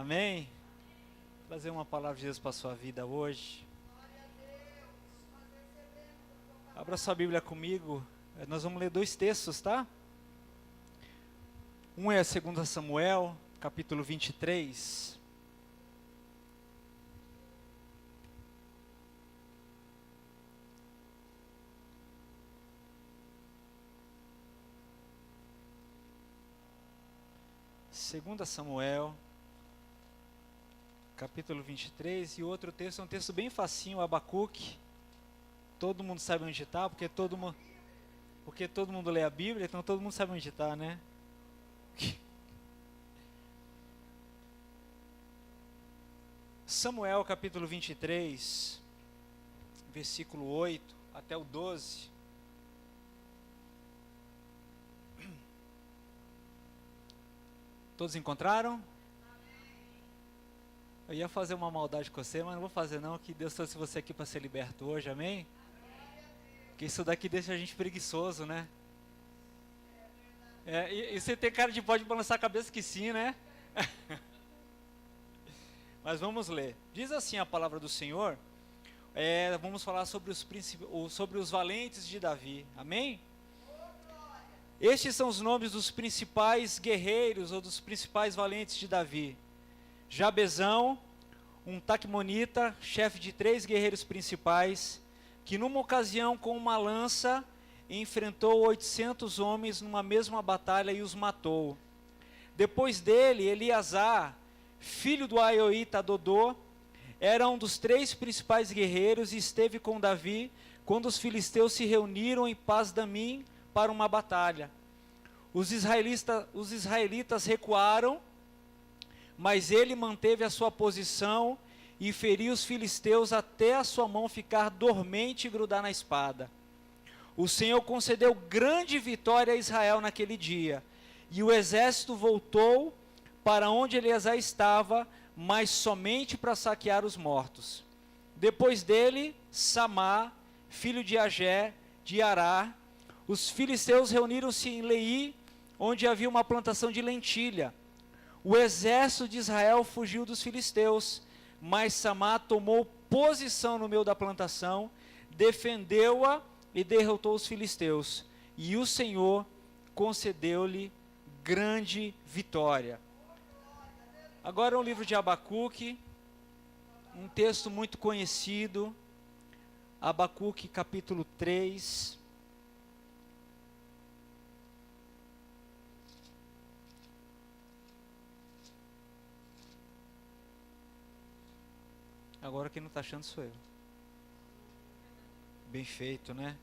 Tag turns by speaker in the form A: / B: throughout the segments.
A: Amém? Vou trazer uma palavra de Deus para a sua vida hoje. Abra sua Bíblia comigo. Nós vamos ler dois textos, tá? Um é 2 Samuel, capítulo 23. Segunda Samuel, capítulo 23, e o outro texto é um texto bem facinho, Abacuque. Todo mundo sabe onde está, porque todo mundo lê a Bíblia, então todo mundo sabe onde está, né? Samuel, capítulo 23, versículo 8 até o 12. Todos encontraram? Eu ia fazer uma maldade com você, mas não vou fazer não, que Deus trouxe você aqui para ser liberto hoje, amém? Porque isso daqui deixa a gente preguiçoso, né? E você tem cara de pode balançar a cabeça que sim, né? Mas vamos ler. Diz assim a palavra do Senhor. Vamos falar sobre os valentes de Davi, amém? Estes são os nomes dos principais guerreiros ou dos principais valentes de Davi. Jabezão, um taqumonita, chefe de 3 guerreiros principais, que numa ocasião com uma lança enfrentou 800 homens numa mesma batalha e os matou. Depois dele, Eleazar, filho do Aioíta Dodô, era um dos 3 principais guerreiros e esteve com Davi quando os filisteus se reuniram em Pas-damim para uma batalha. Os israelitas recuaram, mas ele manteve a sua posição e feriu os filisteus até a sua mão ficar dormente e grudar na espada. O Senhor concedeu grande vitória a Israel naquele dia, e o exército voltou para onde Eleazar estava, mas somente para saquear os mortos. Depois dele, Samá, filho de Agé, de Ará, os filisteus reuniram-se em Leí, onde havia uma plantação de lentilha. O exército de Israel fugiu dos filisteus, mas Samá tomou posição no meio da plantação, defendeu-a e derrotou os filisteus. E o Senhor concedeu-lhe grande vitória. Agora o livro de Abacuque, um texto muito conhecido, Abacuque capítulo 3. Agora quem não está achando sou eu. Bem feito, né?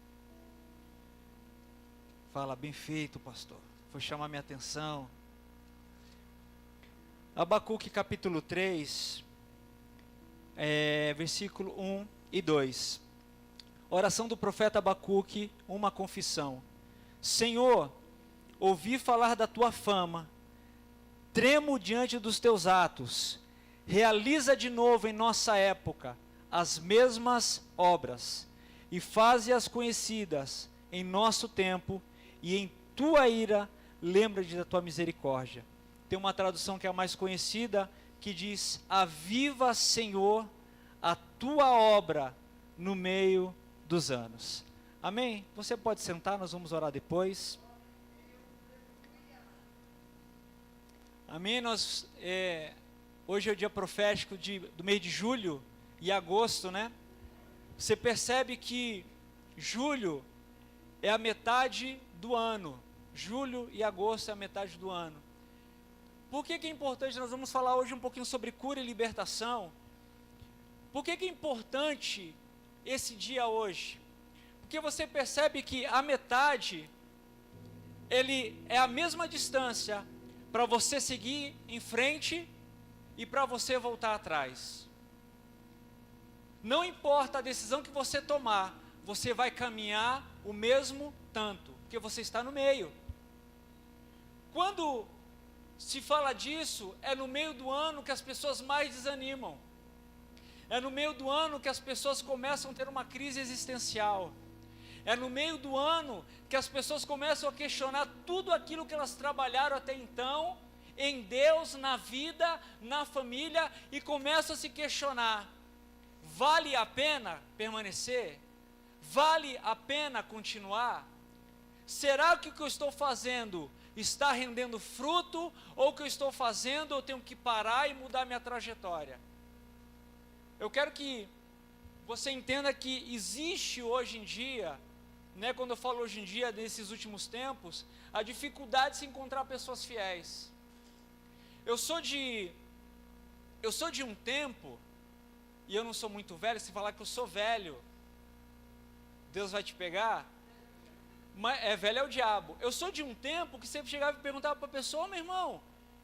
A: Fala, bem feito, pastor. Foi chamar minha atenção. Abacuque capítulo 3, versículo 1 e 2. Oração do profeta Abacuque, uma confissão. Senhor, ouvi falar da tua fama, tremo diante dos teus atos. Realiza de novo em nossa época as mesmas obras e faze-as conhecidas em nosso tempo, e em tua ira lembra-te da tua misericórdia. Tem uma tradução que é a mais conhecida, que diz: aviva, Senhor, a tua obra no meio dos anos. Amém? Você pode sentar, nós vamos orar depois. Amém? Hoje é o dia profético do mês de julho e agosto, né? Você percebe que julho é a metade do ano. Julho e agosto é a metade do ano. Por que é importante? Nós vamos falar hoje um pouquinho sobre cura e libertação. Por que é importante esse dia hoje? Porque você percebe que a metade, ele é a mesma distância para você seguir em frente e para você voltar atrás. Não importa a decisão que você tomar, você vai caminhar o mesmo tanto, porque você está no meio. Quando se fala disso, é no meio do ano que as pessoas mais desanimam. É no meio do ano que as pessoas começam a ter uma crise existencial. É no meio do ano que as pessoas começam a questionar tudo aquilo que elas trabalharam até então em Deus, na vida, na família, e começam a se questionar: vale a pena permanecer? Vale a pena continuar? Será que o que eu estou fazendo está rendendo fruto, ou o que eu estou fazendo eu tenho que parar e mudar minha trajetória? Eu quero que você entenda que existe hoje em dia, né, quando eu falo hoje em dia, nesses últimos tempos, a dificuldade de se encontrar pessoas fiéis. Eu sou de um tempo, e eu não sou muito velho. Se falar que eu sou velho, Deus vai te pegar. Mas velho é o diabo. Eu sou de um tempo que sempre chegava e perguntava para a pessoa: meu irmão,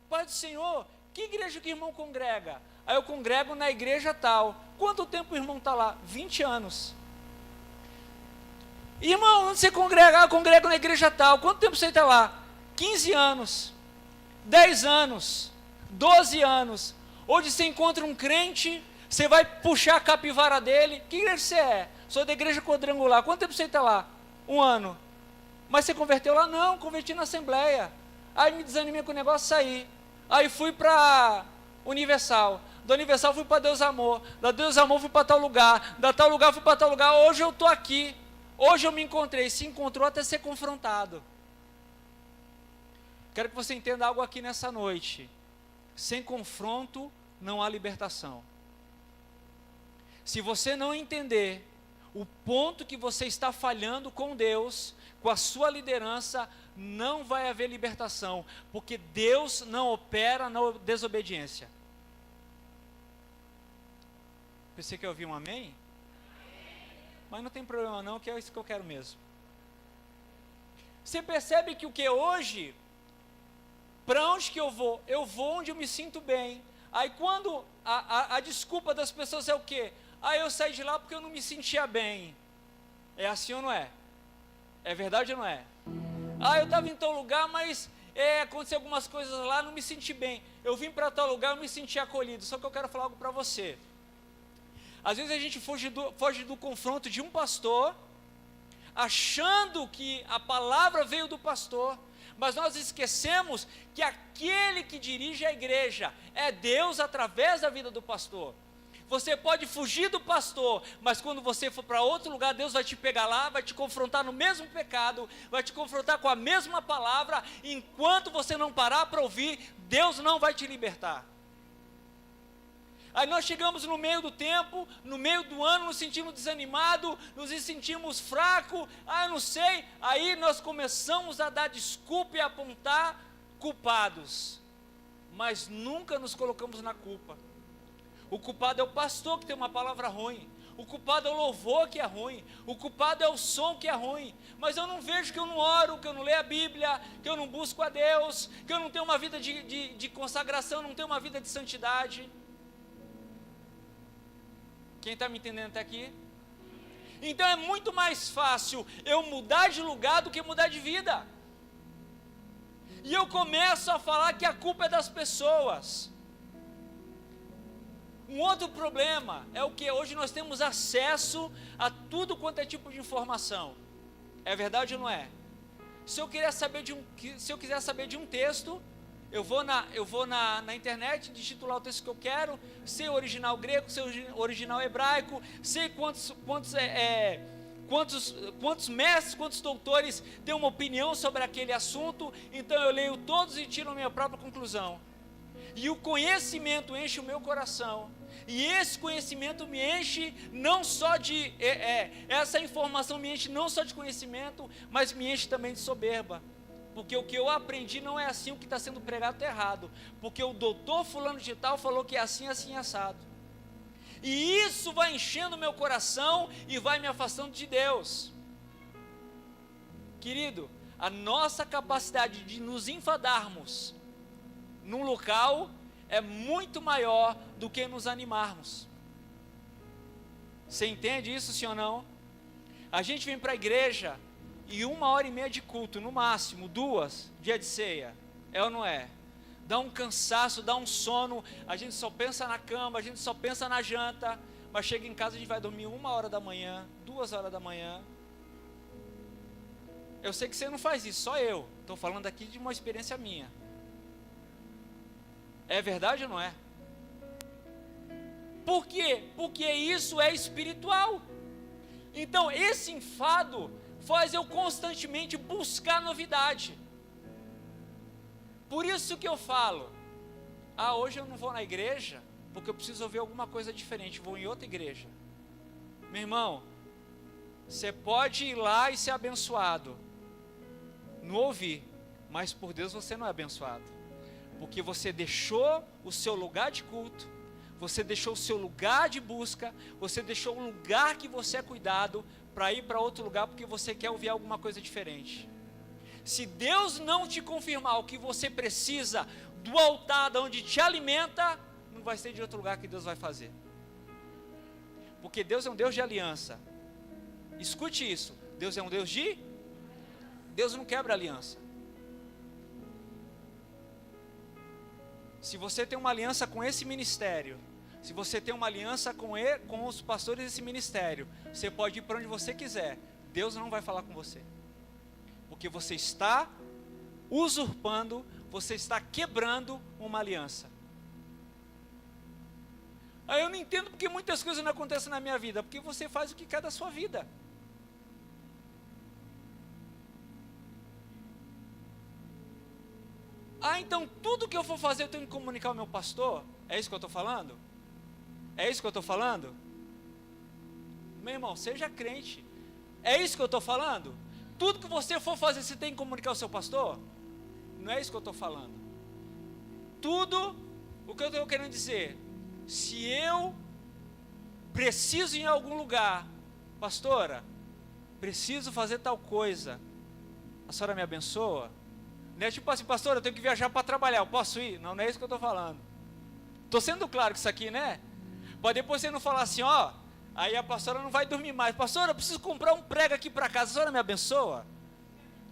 A: Pai do Senhor, que igreja que o irmão congrega? Aí eu congrego na igreja tal. Quanto tempo o irmão está lá? 20 anos. Irmão, onde você congrega? Eu congrego na igreja tal. Quanto tempo você está lá? 15 anos, 10 anos, 12 anos. Hoje você encontra um crente, você vai puxar a capivara dele. Que igreja você é? Sou da igreja quadrangular. Quanto tempo você está lá? 1 ano. Mas você converteu lá? Não, converti na Assembleia. Aí me desanimei com o negócio, saí. Aí fui para Universal. Da Universal fui para Deus Amor. Da Deus Amor fui para tal lugar. Da tal lugar fui para tal lugar. Hoje eu estou aqui. Hoje eu me encontrei. Se encontrou até ser confrontado. Quero que você entenda algo aqui nessa noite. Sem confronto não há libertação. Se você não entender o ponto que você está falhando com Deus, com a sua liderança, não vai haver libertação, porque Deus não opera na desobediência. Pensei que eu ouvi um amém? Mas não tem problema não, que é isso que eu quero mesmo. Você percebe que o que hoje, para onde que eu vou? Eu vou onde eu me sinto bem. Aí quando a desculpa das pessoas é o quê? Eu saí de lá porque eu não me sentia bem. É assim ou não é? É verdade ou não é? Eu estava em tal lugar, mas aconteceu algumas coisas lá, não me senti bem. Eu vim para tal lugar, eu me senti acolhido. Só que eu quero falar algo para você. Às vezes a gente foge do confronto de um pastor, achando que a palavra veio do pastor, mas nós esquecemos que aquele que dirige a igreja é Deus através da vida do pastor. Você pode fugir do pastor, mas quando você for para outro lugar, Deus vai te pegar lá, vai te confrontar no mesmo pecado, vai te confrontar com a mesma palavra. Enquanto você não parar para ouvir, Deus não vai te libertar. Aí nós chegamos no meio do tempo, no meio do ano, nos sentimos desanimados, nos sentimos fracos, eu não sei. Aí nós começamos a dar desculpa e apontar culpados, mas nunca nos colocamos na culpa. O culpado é o pastor que tem uma palavra ruim. O culpado é o louvor que é ruim. O culpado é o som que é ruim. Mas eu não vejo que eu não oro, que eu não leio a Bíblia, que eu não busco a Deus, que eu não tenho uma vida de consagração, não tenho uma vida de santidade. Quem está me entendendo até aqui? Então é muito mais fácil eu mudar de lugar do que mudar de vida. E eu começo a falar que a culpa é das pessoas. Um outro problema é o que hoje nós temos acesso a tudo quanto é tipo de informação. É verdade ou não é? Se eu quiser saber de um texto, eu vou na internet, digito lá o texto que eu quero, sei o original grego, sei o original hebraico, sei quantos mestres, quantos doutores têm uma opinião sobre aquele assunto, então eu leio todos e tiro a minha própria conclusão. E o conhecimento enche o meu coração, e esse conhecimento me enche não só de, essa informação me enche não só de conhecimento, mas me enche também de soberba, porque o que eu aprendi não é assim, o que está sendo pregado está errado, porque o doutor fulano de tal falou que é assim, assim, assado, e isso vai enchendo o meu coração, e vai me afastando de Deus. Querido, a nossa capacidade de nos enfadarmos num local é muito maior do que nos animarmos. Você entende isso, sim ou não? A gente vem para a igreja e 1h30 de culto, no máximo 2, dia de ceia, é ou não é? Dá um cansaço, dá um sono, a gente só pensa na cama, a gente só pensa na janta, mas chega em casa a gente vai dormir 1h da manhã, 2h da manhã. Eu sei que você não faz isso, só eu, estou falando aqui de uma experiência minha. É verdade ou não é? Por quê? Porque isso é espiritual. Então, esse enfado faz eu constantemente buscar novidade. Por isso que eu falo, hoje eu não vou na igreja, porque eu preciso ouvir alguma coisa diferente, vou em outra igreja. Meu irmão, você pode ir lá e ser abençoado, não ouvir, mas por Deus você não é abençoado, porque você deixou o seu lugar de culto, você deixou o seu lugar de busca, você deixou o lugar que você é cuidado, para ir para outro lugar, porque você quer ouvir alguma coisa diferente. Se Deus não te confirmar o que você precisa, do altar de onde te alimenta, não vai ser de outro lugar que Deus vai fazer, porque Deus é um Deus de aliança. Escute isso, Deus é um Deus Deus não quebra aliança. Se você tem uma aliança com esse ministério, se você tem uma aliança com os pastores desse ministério, você pode ir para onde você quiser, Deus não vai falar com você, porque você está usurpando, você está quebrando uma aliança. Aí eu não entendo porque muitas coisas não acontecem na minha vida, porque você faz o que quer da sua vida. Então tudo que eu for fazer eu tenho que comunicar ao meu pastor? É isso que eu estou falando? É isso que eu estou falando? Meu irmão, seja crente. É isso que eu estou falando? Tudo que você for fazer, você tem que comunicar ao seu pastor? Não é isso que eu estou falando. Tudo, o que eu estou querendo dizer, se eu preciso ir em algum lugar, pastora, preciso fazer tal coisa, a senhora me abençoa? Não é tipo assim, pastor, eu tenho que viajar para trabalhar, eu posso ir? Não, não é isso que eu estou falando. Estou sendo claro com isso aqui, né? Pode depois você não falar assim, aí a pastora não vai dormir mais. Pastora, eu preciso comprar um prego aqui para casa, a senhora me abençoa?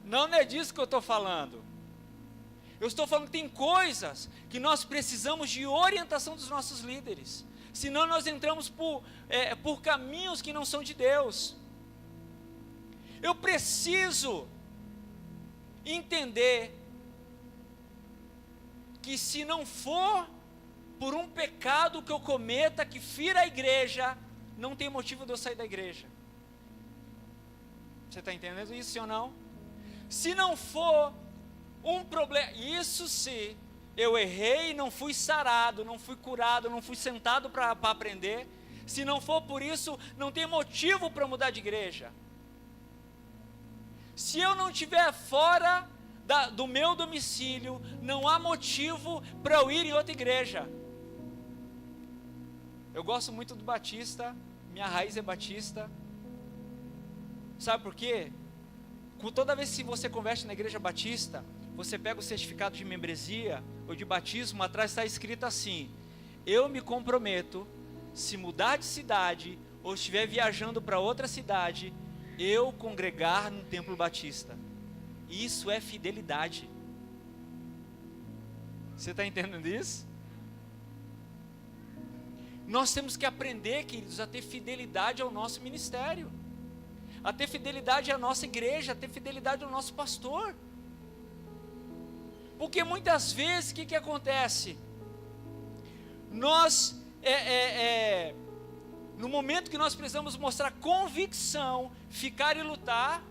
A: Não, não é disso que eu estou falando. Eu estou falando que tem coisas que nós precisamos de orientação dos nossos líderes. Senão nós entramos por caminhos que não são de Deus. Eu preciso entender que se não for por um pecado que eu cometa, que fira a igreja, não tem motivo de eu sair da igreja. Você está entendendo isso, sim ou não? Se não for um problema, isso se eu errei e não fui sarado, não fui curado, não fui sentado para aprender, se não for por isso, não tem motivo para mudar de igreja. Se eu não estiver fora do meu domicílio, não há motivo para eu ir em outra igreja. Eu gosto muito do Batista, minha raiz é Batista. Sabe por quê? Toda vez que você converte na igreja Batista, você pega o certificado de membresia ou de batismo, atrás está escrito assim: eu me comprometo, se mudar de cidade ou estiver viajando para outra cidade, eu congregar no templo batista. Isso é fidelidade. Você está entendendo isso? Nós temos que aprender, queridos, a ter fidelidade ao nosso ministério, a ter fidelidade à nossa igreja, a ter fidelidade ao nosso pastor. Porque muitas vezes, o que acontece? Nós, no momento que nós precisamos mostrar convicção, ficar e lutar,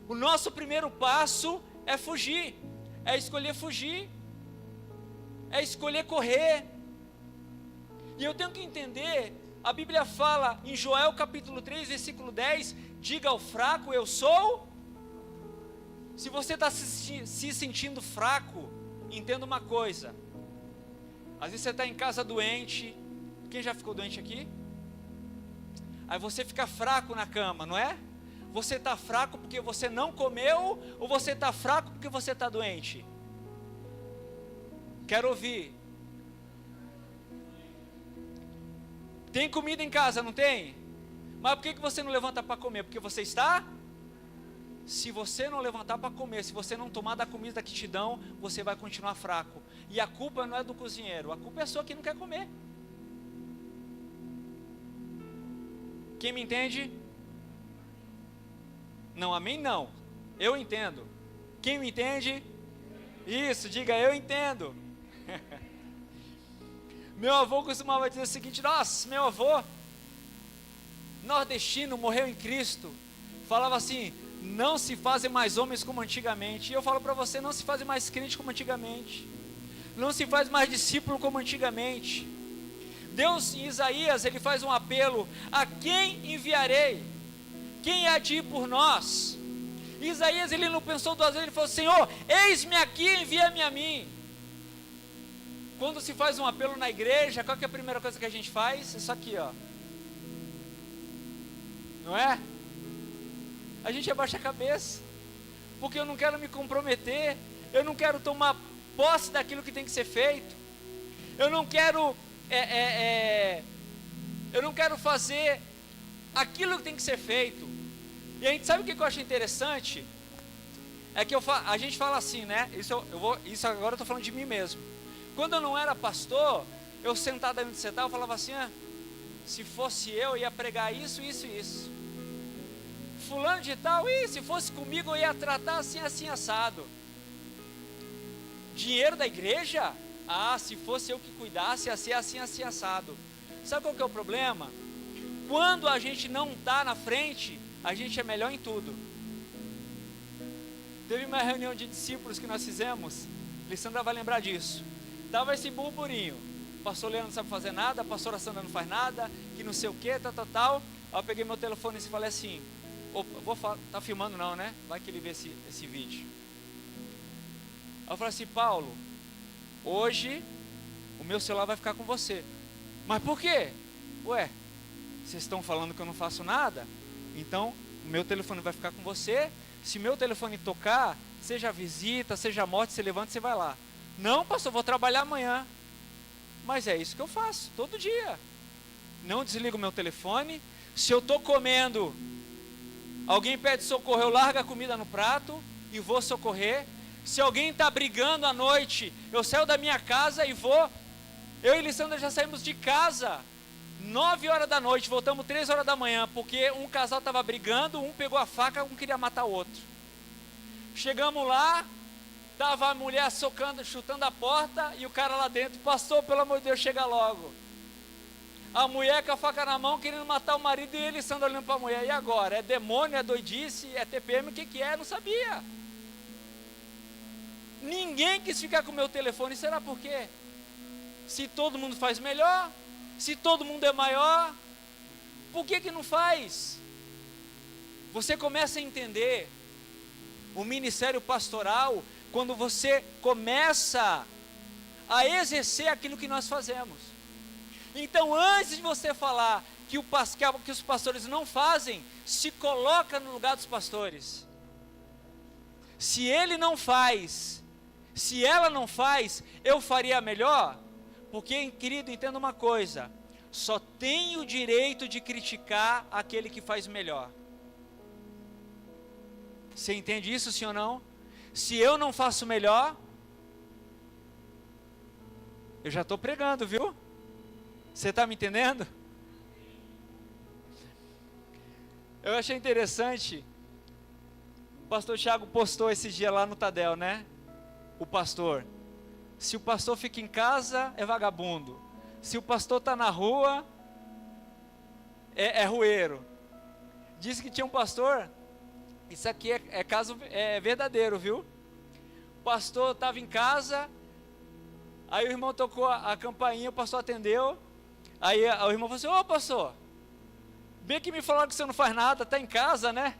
A: o nosso primeiro passo é fugir, é escolher fugir, é escolher correr. E eu tenho que entender, a Bíblia fala em Joel capítulo 3, versículo 10, diga ao fraco, eu sou. Se você está se sentindo fraco, entenda uma coisa, às vezes você está em casa doente, quem já ficou doente aqui? Aí você fica fraco na cama, não é? Você está fraco porque você não comeu, ou você está fraco porque você está doente? Quero ouvir. Tem comida em casa, não tem? Mas por que você não levanta para comer? Porque você está? Se você não levantar para comer, se você não tomar da comida que te dão, você vai continuar fraco. E a culpa não é do cozinheiro, a culpa é sua que não quer comer. Quem me entende? Não, amém não. Eu entendo. Quem me entende? Isso, diga eu entendo. Meu avô costumava dizer o seguinte: nossa, meu avô, nordestino, morreu em Cristo. Falava assim: não se fazem mais homens como antigamente. E eu falo para você: não se fazem mais crente como antigamente. Não se faz mais discípulo como antigamente. Deus, em Isaías, ele faz um apelo: a quem enviarei? Quem há de ir por nós? Isaías, ele não pensou duas vezes, ele falou: Senhor, eis-me aqui, envia-me a mim. Quando se faz um apelo na igreja, qual que é a primeira coisa que a gente faz? Isso aqui, ó. Não é? A gente abaixa a cabeça, porque eu não quero me comprometer, eu não quero tomar posse daquilo que tem que ser feito, eu não quero fazer aquilo que tem que ser feito. E a gente sabe o que eu acho interessante? É que a gente fala assim, né? Isso agora eu estou falando de mim mesmo. Quando eu não era pastor, eu sentado aí onde você estava, eu falava assim: se fosse eu ia pregar isso, isso e isso. Fulano de tal, se fosse comigo eu ia tratar assim, assim, assado. Dinheiro da igreja? Se fosse eu que cuidasse, ia ser assim, assim, assado. Sabe qual que é o problema? Quando a gente não está na frente, a gente é melhor em tudo. Teve uma reunião de discípulos que nós fizemos, Lissandra vai lembrar disso. Tava esse burburinho: pastor Leandro não sabe fazer nada, a pastora Sandra não faz nada, que não sei o que, tal. Aí eu peguei meu telefone e falei assim: tá filmando não, né? Vai que ele vê esse vídeo. Aí eu falei assim: Paulo, hoje o meu celular vai ficar com você. Mas por quê? Ué, vocês estão falando que eu não faço nada? Então o meu telefone vai ficar com você. Se meu telefone tocar, seja visita, seja morte, você levanta e você vai lá. Não, pastor, vou trabalhar amanhã. Mas é isso que eu faço, todo dia. Não desligo meu telefone. Se eu estou comendo, alguém pede socorro, eu largo a comida no prato e vou socorrer. Se alguém está brigando à noite, eu saio da minha casa e vou. Eu e Lissandra já saímos de casa 9 horas da noite, voltamos 3 horas da manhã, porque um casal estava brigando, um pegou a faca, um queria matar o outro. Chegamos lá, estava a mulher chutando a porta e o cara lá dentro: pastor, pelo amor de Deus, chega logo. A mulher com a faca na mão querendo matar o marido, e ele sendo olhando para a mulher: e agora? É demônio, é doidice, é TPM, o que é? Não sabia. Ninguém quis ficar com o meu telefone. Será por quê? Se todo mundo faz melhor, se todo mundo é maior, por que não faz? Você começa a entender o ministério pastoral quando você começa a exercer aquilo que nós fazemos. Então, antes de você falar que os pastores não fazem, se coloca no lugar dos pastores. Se ele não faz, se ela não faz, eu faria melhor? Porque, querido, entenda uma coisa: só tem o direito de criticar aquele que faz melhor. Você entende isso, sim ou não? Se eu não faço melhor, eu já estou pregando, viu? Você está me entendendo? Eu achei interessante, o pastor Thiago postou esse dia lá no Tadel, né? O pastor: se o pastor fica em casa, é vagabundo. Se o pastor está na rua, é rueiro. Disse que tinha um pastor, isso aqui é verdadeiro, viu? O pastor estava em casa, aí o irmão tocou a campainha, o pastor atendeu, aí o irmão falou assim: ô pastor, bem que me falaram que você não faz nada, está em casa, né?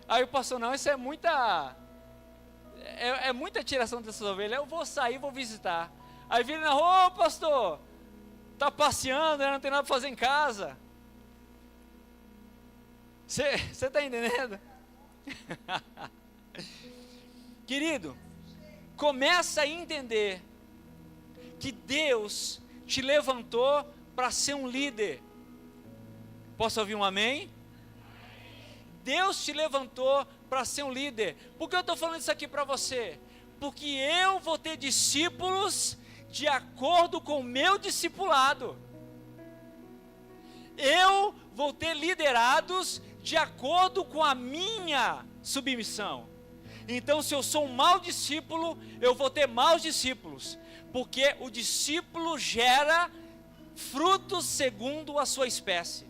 A: Aí o pastor: não, isso é muita tiração dessas ovelhas, eu vou sair, vou visitar. Aí vira na rua: ô pastor, está passeando, não tem nada para fazer em casa. Você está entendendo? Querido, começa a entender que Deus te levantou para ser um líder. Posso ouvir um amém? Deus te levantou para ser um líder. Por que eu estou falando isso aqui para você? Porque eu vou ter discípulos de acordo com o meu discipulado. Eu vou ter liderados de acordo com a minha submissão. Então, se eu sou um mau discípulo, eu vou ter maus discípulos. Porque o discípulo gera frutos segundo a sua espécie.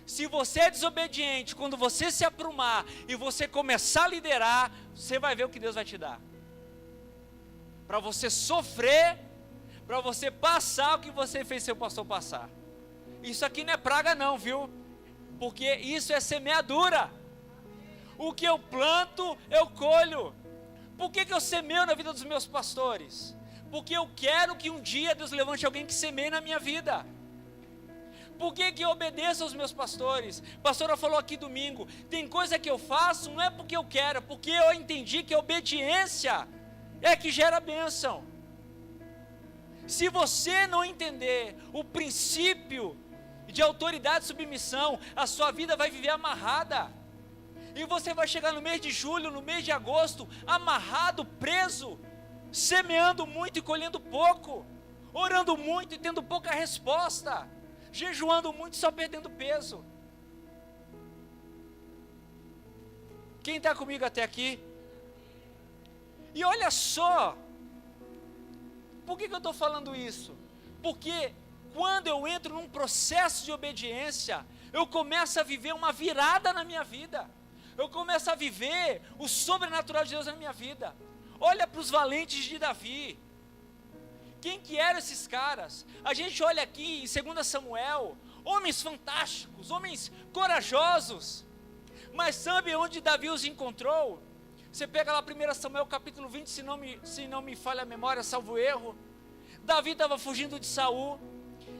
A: Se você é desobediente, quando você se aprumar e você começar a liderar, você vai ver o que Deus vai te dar. Para você sofrer, para você passar o que você fez seu pastor passar. Isso aqui não é praga não, viu? Porque isso é semeadura. O que eu planto, eu colho. Por que eu semeio na vida dos meus pastores? Porque eu quero que um dia Deus levante alguém que semeie na minha vida. Por que eu obedeço aos meus pastores? A pastora falou aqui domingo, tem coisa que eu faço, não é porque eu quero, é porque eu entendi que a obediência é que gera bênção. Se você não entender o princípio de autoridade e submissão, a sua vida vai viver amarrada. E você vai chegar no mês de julho, no mês de agosto, amarrado, preso, semeando muito e colhendo pouco, orando muito e tendo pouca resposta, jejuando muito e só perdendo peso. Quem está comigo até aqui? E olha só, por que eu estou falando isso? Porque quando eu entro num processo de obediência, eu começo a viver uma virada na minha vida. Eu começo a viver o sobrenatural de Deus na minha vida. Olha para os valentes de Davi. Quem que eram esses caras? A gente olha aqui em 2 Samuel, homens fantásticos, homens corajosos. Mas sabe onde Davi os encontrou? Você pega lá 1 Samuel capítulo 20, se não me falha a memória, salvo erro. Davi estava fugindo de Saul.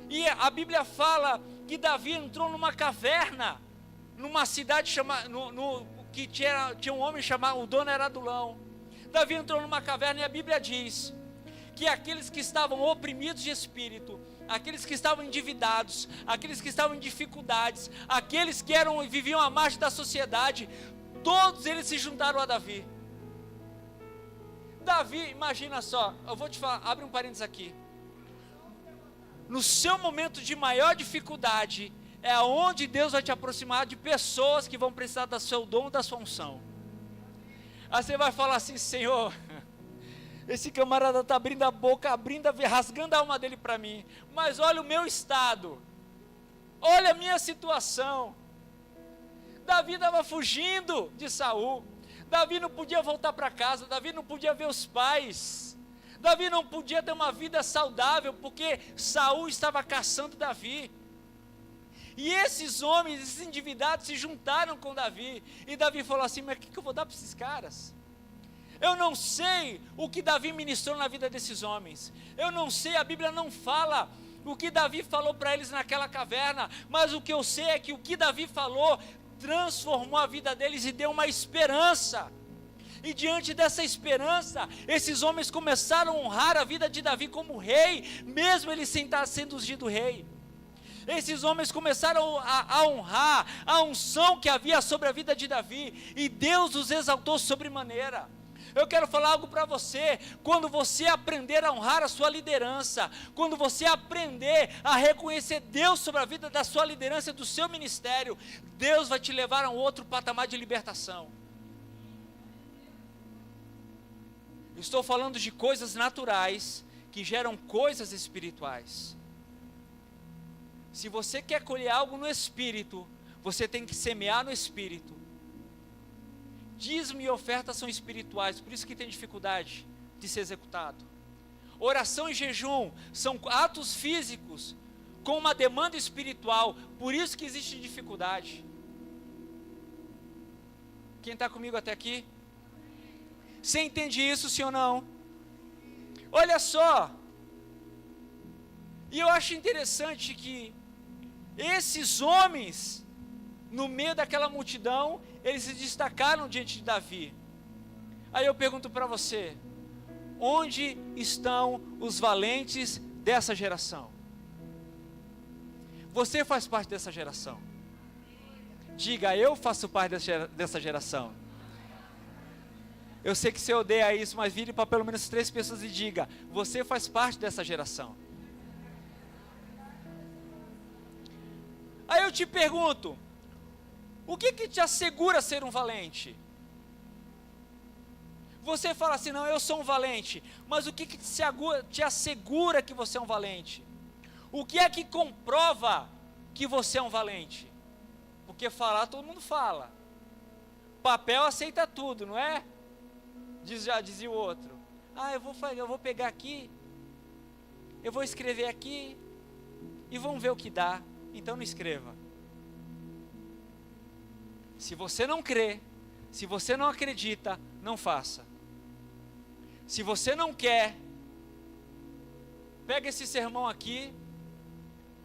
A: E a Bíblia fala que Davi entrou numa caverna, numa cidade que tinha um homem chamado, o dono era Adulão. Davi entrou numa caverna e a Bíblia diz que aqueles que estavam oprimidos de espírito, aqueles que estavam endividados, aqueles que estavam em dificuldades, aqueles que viviam à margem da sociedade, todos eles se juntaram a Davi. Davi, imagina só, eu vou te falar, abre um parênteses aqui. No seu momento de maior dificuldade, é onde Deus vai te aproximar de pessoas que vão precisar do seu dom, da sua unção. Aí você vai falar assim: Senhor, esse camarada está abrindo a boca, rasgando a alma dele para mim, mas olha o meu estado, olha a minha situação. Davi estava fugindo de Saul, Davi não podia voltar para casa, Davi não podia ver os pais, Davi não podia ter uma vida saudável, porque Saul estava caçando Davi. E esses homens, esses endividados se juntaram com Davi, e Davi falou assim: mas o que eu vou dar para esses caras? Eu não sei o que Davi ministrou na vida desses homens, eu não sei, a Bíblia não fala o que Davi falou para eles naquela caverna, mas o que eu sei é que o que Davi falou transformou a vida deles e deu uma esperança. E diante dessa esperança, esses homens começaram a honrar a vida de Davi como rei, mesmo ele sem estar sendo ungido rei. Esses homens começaram a honrar a unção que havia sobre a vida de Davi, e Deus os exaltou sobremaneira. Eu quero falar algo para você: quando você aprender a honrar a sua liderança, quando você aprender a reconhecer Deus sobre a vida da sua liderança, do seu ministério, Deus vai te levar a um outro patamar de libertação. Estou falando de coisas naturais que geram coisas espirituais. Se você quer colher algo no Espírito, você tem que semear no Espírito. Dízimo e oferta são espirituais, por isso que tem dificuldade de ser executado. Oração e jejum são atos físicos com uma demanda espiritual, por isso que existe dificuldade. Quem está comigo até aqui? Você entende isso, sim ou não? Olha só, e eu acho interessante que esses homens, no meio daquela multidão, eles se destacaram diante de Davi. Aí eu pergunto para você: onde estão os valentes dessa geração? Você faz parte dessa geração. Diga: eu faço parte dessa geração. Eu sei que você odeia isso, mas vire para pelo menos 3 pessoas e diga: você faz parte dessa geração. Aí eu te pergunto: o que te assegura ser um valente? Você fala assim, não, eu sou um valente, mas o que te assegura que você é um valente? O que é que comprova que você é um valente? Porque falar todo mundo fala, papel aceita tudo, não é? Já dizia o outro, eu vou pegar aqui, eu vou escrever aqui, e vamos ver o que dá, então não escreva. Se você não crê, se você não acredita, não faça. Se você não quer, pega esse sermão aqui,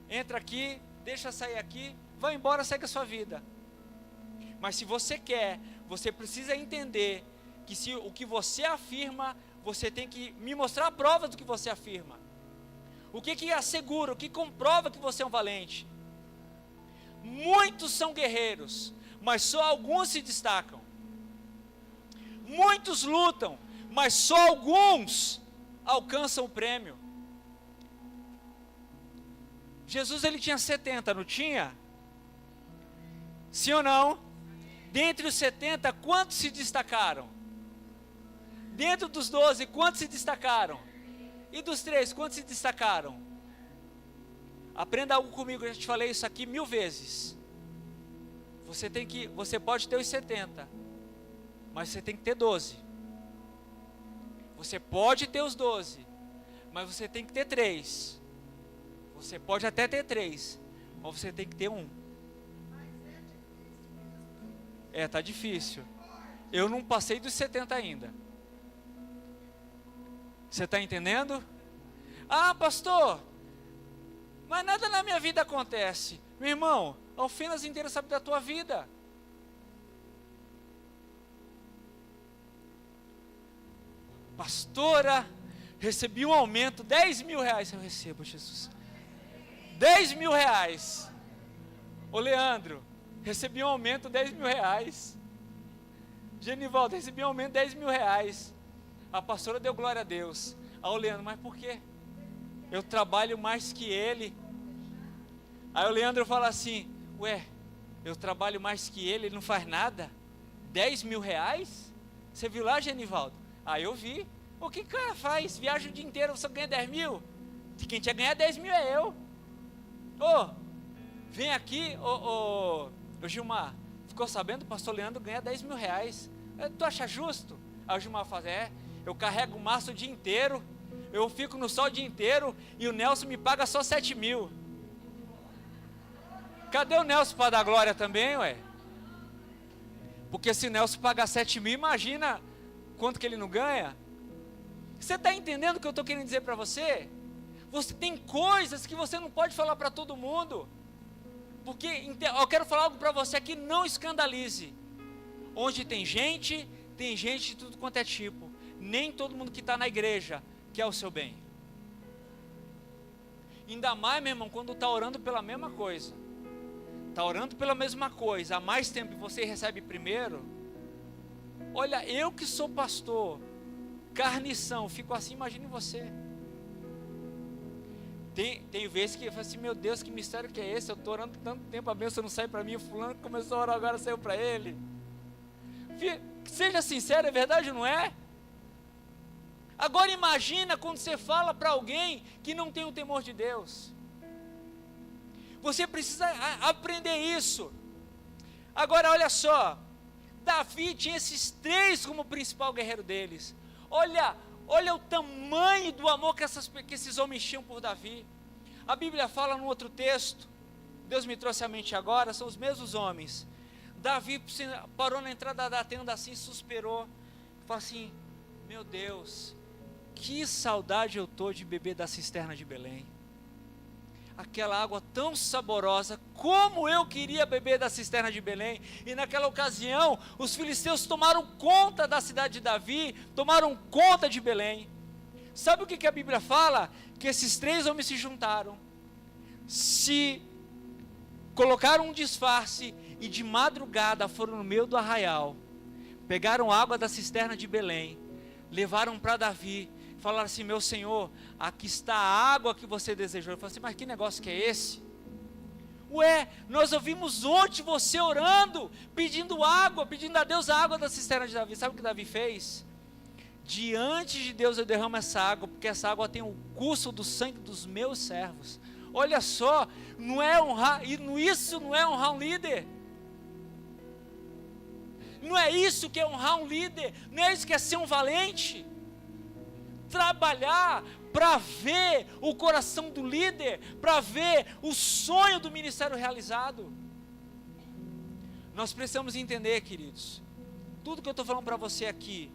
A: entra aqui, deixa sair aqui, vai embora, segue a sua vida. Mas se você quer, você precisa entender que se o que você afirma, você tem que me mostrar a prova do que você afirma. O que assegura, o que comprova que você é um valente? Muitos são guerreiros, mas só alguns se destacam. Muitos lutam, mas só alguns alcançam o prêmio. Jesus, ele tinha 70, não tinha? Sim ou não? Dentre os 70, quantos se destacaram? Dentro dos 12, quantos se destacaram? E dos 3, quantos se destacaram? Aprenda algo comigo, eu já te falei isso aqui 1000 vezes. Você pode ter os 70, mas você tem que ter 12. Você pode ter os 12, mas você tem que ter 3. Você pode até ter 3, mas você tem que ter 1. Tá difícil. Eu não passei dos 70 ainda. Você está entendendo? Pastor, mas nada na minha vida acontece. Meu irmão, Alfenas inteira sabe da tua vida. Pastora, recebi um aumento, 10 mil reais eu recebo, Jesus. 10 mil reais. Ô Leandro, recebi um aumento, 10 mil reais. Genivaldo, recebi um aumento, 10 mil reais. A pastora deu glória a Deus. O Leandro, mas por quê? Eu trabalho mais que ele. Aí o Leandro fala assim, eu trabalho mais que ele não faz nada? 10 mil reais? Você viu lá, Genivaldo? Eu vi. O que cara faz? Viaja o dia inteiro, você ganha 10 mil? Quem tinha ganhar 10 mil é eu. Vem aqui, ô Gilmar, ficou sabendo? O pastor Leandro ganha 10 mil reais. Tu acha justo? Aí o Gilmar fala, eu carrego o maço o dia inteiro, eu fico no sol o dia inteiro, e o Nelson me paga só 7 mil. Cadê o Nelson para dar glória também, Porque se o Nelson pagar 7 mil, imagina quanto que ele não ganha. Você está entendendo o que eu estou querendo dizer para você? Você tem coisas que você não pode falar para todo mundo. Porque eu quero falar algo para você aqui, não escandalize. Onde tem gente de tudo quanto é tipo. Nem todo mundo que está na igreja quer o seu bem. Ainda mais, meu irmão, quando está orando pela mesma coisa. Está orando pela mesma coisa há mais tempo e você recebe primeiro. Olha, eu que sou pastor, carnição, fico assim, imagine você. Tem vezes que eu falo assim, meu Deus, que mistério que é esse? Eu estou orando tanto tempo, a bênção não sai para mim, o fulano começou a orar, agora saiu para ele. Seja sincero, é verdade ou não é? Agora imagina quando você fala para alguém que não tem o temor de Deus. Você precisa aprender isso. Agora olha só, Davi tinha esses 3 como principal guerreiro deles. Olha o tamanho do amor que esses homens tinham por Davi. A Bíblia fala num outro texto, Deus me trouxe à mente agora, são os mesmos homens. Davi parou na entrada da tenda assim, suspirou, falou assim, meu Deus, que saudade eu estou de beber da cisterna de Belém. Aquela água tão saborosa, como eu queria beber da cisterna de Belém. E naquela ocasião, os filisteus tomaram conta da cidade de Davi, tomaram conta de Belém. Sabe o que a Bíblia fala? Que esses 3 homens se juntaram, se colocaram um disfarce e de madrugada foram no meio do arraial, pegaram água da cisterna de Belém, levaram para Davi, falaram assim, meu senhor, aqui está a água que você desejou. Ele falou assim, mas que negócio que é esse? Nós ouvimos ontem você orando, pedindo água, pedindo a Deus a água da cisterna de Davi. Sabe o que Davi fez? diante de Deus eu derramo essa água, porque essa água tem o custo do sangue dos meus servos. Olha só, não é honrar, isso não é honrar um líder. Não é isso que é honrar um líder, não é isso que é ser um valente. Trabalhar para ver o coração do líder, para ver o sonho do ministério realizado. Nós precisamos entender, queridos, tudo que eu estou falando para você aqui,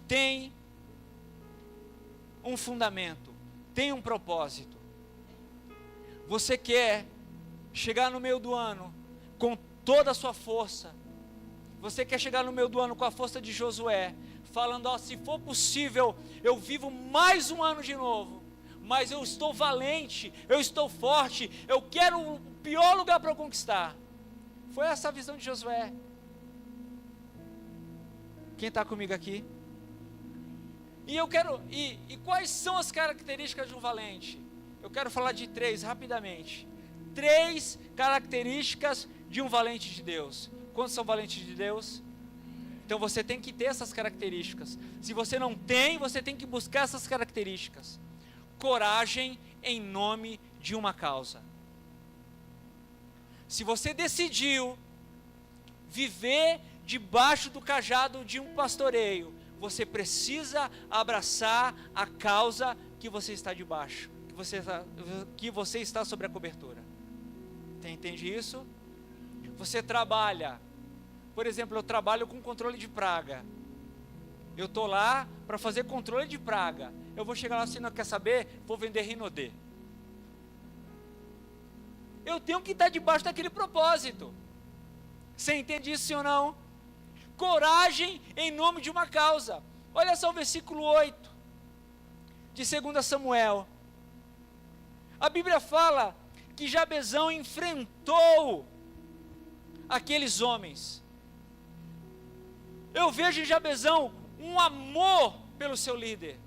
A: tem um fundamento, tem um propósito. Você quer chegar no meio do ano com toda a sua força, você quer chegar no meio do ano com a força de Josué, falando, ó, se for possível, eu vivo mais um ano de novo, mas eu estou valente, eu estou forte, eu quero o pior lugar para eu conquistar. Foi essa a visão de Josué. Quem está comigo aqui? E eu quero, e quais são as características de um valente? Eu quero falar de 3 rapidamente. 3 características de um valente de Deus. Quantos são valentes de Deus? Então você tem que ter essas características. Se você não tem, você tem que buscar essas características. Coragem em nome de uma causa. Se você decidiu viver debaixo do cajado de um pastoreio, você precisa abraçar a causa que você está debaixo, que você está sobre a cobertura. Entende isso? Você trabalha, por exemplo, eu trabalho com controle de praga. Eu estou lá para fazer controle de praga. Eu vou chegar lá, se não quer saber, vou vender Rinodê. Eu tenho que estar debaixo daquele propósito. Você entende isso, sim ou não? Coragem em nome de uma causa. Olha só o versículo 8 de 2 Samuel. A Bíblia fala que Jabezão enfrentou aqueles homens. Eu vejo em Jabezão um amor pelo seu líder.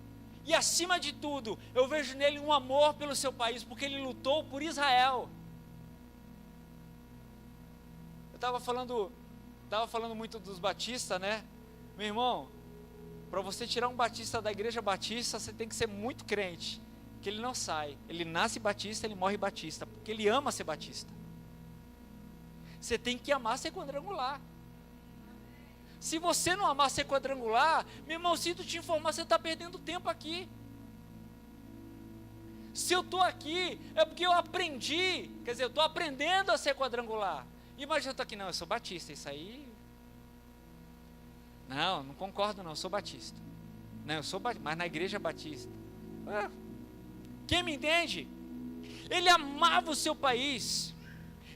A: E acima de tudo, eu vejo nele um amor pelo seu país, porque ele lutou por Israel. Eu estava falando muito dos batistas, né? Meu irmão, para você tirar um batista da igreja batista, você tem que ser muito crente, que ele não sai. Ele nasce batista, ele morre batista, porque ele ama ser batista. Você tem que amar ser quadrangular. Se você não amar ser quadrangular, meu irmão, sinto te informar, você está perdendo tempo aqui. Se eu estou aqui, é porque eu aprendi, quer dizer, eu estou aprendendo a ser quadrangular. Imagina eu estou aqui, não, eu sou batista, isso aí... Não concordo não, eu sou batista. Não, eu sou batista, mas na igreja batista. Quem me entende? Ele amava o seu país.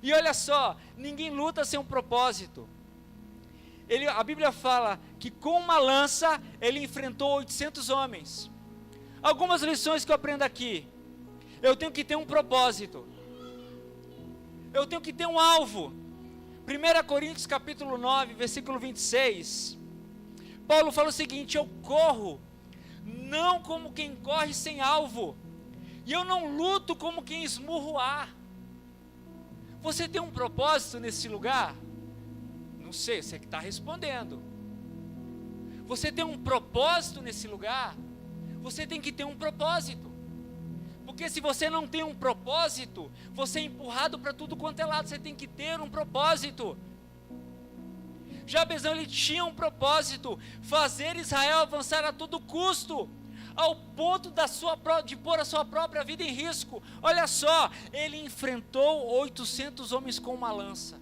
A: E olha só, ninguém luta sem um propósito. A Bíblia fala que com uma lança ele enfrentou 800 homens. Algumas lições que eu aprendo aqui. Eu tenho que ter um propósito. Eu tenho que ter um alvo. 1 Coríntios capítulo 9, versículo 26. Paulo fala o seguinte: eu corro, não como quem corre sem alvo, e eu não luto como quem esmurra o ar. Você tem um propósito nesse lugar? Não sei, você que está respondendo. Você tem um propósito nesse lugar? Você tem que ter um propósito. Porque se você não tem um propósito, você é empurrado para tudo quanto é lado. Você tem que ter um propósito. Jabezão, ele tinha um propósito: fazer Israel avançar a todo custo, ao ponto de pôr a sua própria vida em risco. Olha só, ele enfrentou 800 homens com uma lança.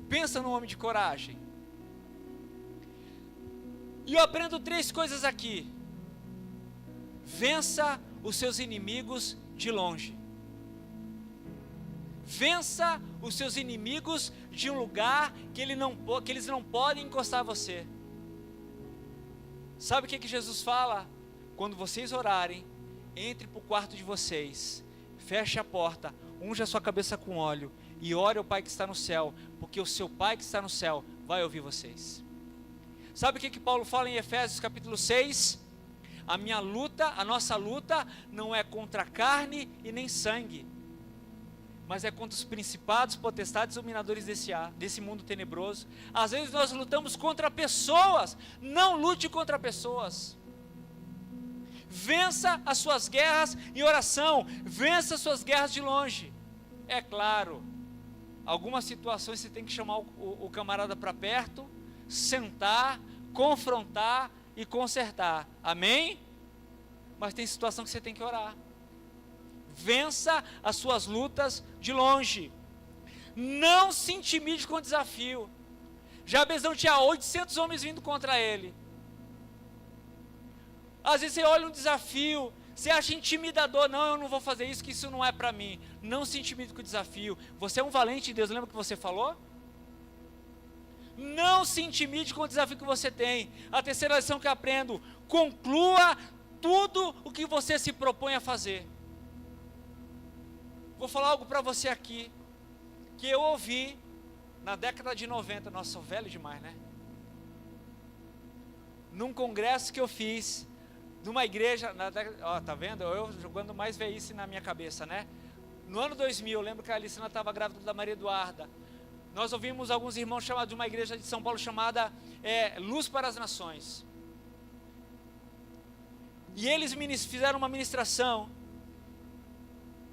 A: Pensa num homem de coragem. E eu aprendo 3 coisas aqui. Vença os seus inimigos de longe. Vença os seus inimigos de um lugar que eles não podem encostar a você. Sabe o que Jesus fala? Quando vocês orarem, entre para o quarto de vocês, feche a porta, unja a sua cabeça com óleo e ore ao Pai que está no céu, porque o seu Pai que está no céu vai ouvir vocês. Sabe o que Paulo fala em Efésios capítulo 6? A nossa luta não é contra carne e nem sangue, mas é contra os principados, potestades, dominadores desse mundo tenebroso. Às vezes nós lutamos contra pessoas. Não lute contra pessoas. Vença as suas guerras em oração. Vença as suas guerras de longe. É claro, algumas situações você tem que chamar o camarada para perto, sentar, confrontar e consertar. Amém? Mas tem situação que você tem que orar. Vença as suas lutas de longe. Não se intimide com o desafio. Jabes não tinha 800 homens vindo contra ele. Às vezes você olha um desafio, você acha intimidador. Não, eu não vou fazer isso, que isso não é para mim. Não se intimide com o desafio. Você é um valente em Deus, lembra o que você falou? Não se intimide com o desafio que você tem. A terceira lição que eu aprendo: conclua tudo o que você se propõe a fazer. Vou falar algo para você aqui, que eu ouvi na década de 90, nossa, sou velho demais, né? Num congresso que eu fiz, numa igreja, ó, tá vendo? Eu jogando mais velhice na minha cabeça, né? No ano 2000, eu lembro que a Alicina estava grávida da Maria Eduarda. Nós ouvimos alguns irmãos chamados de uma igreja de São Paulo chamada Luz para as Nações. E eles fizeram uma ministração.